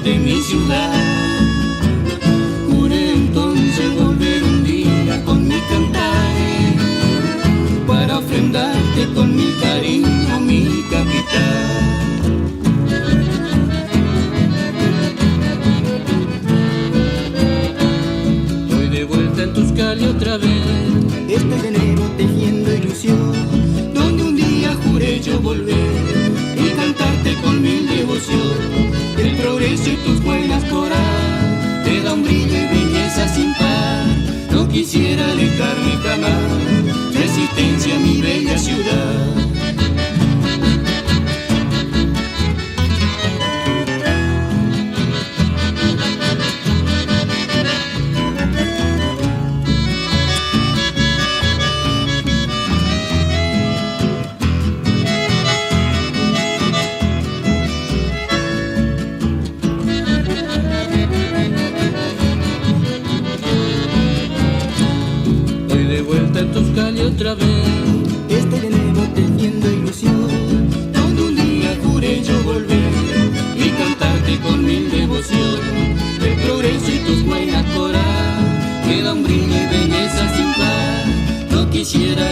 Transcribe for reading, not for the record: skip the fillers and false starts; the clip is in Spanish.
de mi ciudad. Juré entonces volver un día con mi cantar, para ofrendarte con mi cariño, mi capital. Estoy de vuelta en Tuscali otra vez. Estoy de nuevo tejiendo ilusión, donde un día juré yo volver y cantarte con mil devoción. El progreso y tus buenas coral te da un brillo y belleza sin par. No quisiera alejarme jamás, resistencia mi bella ciudad. Tuscali otra vez. Estoy de nuevo tejiendo ilusión, donde un día juré yo volver y cantarte con mil devoción. El progreso y tus buenas coral me da un brillo y belleza sin par. No quisiera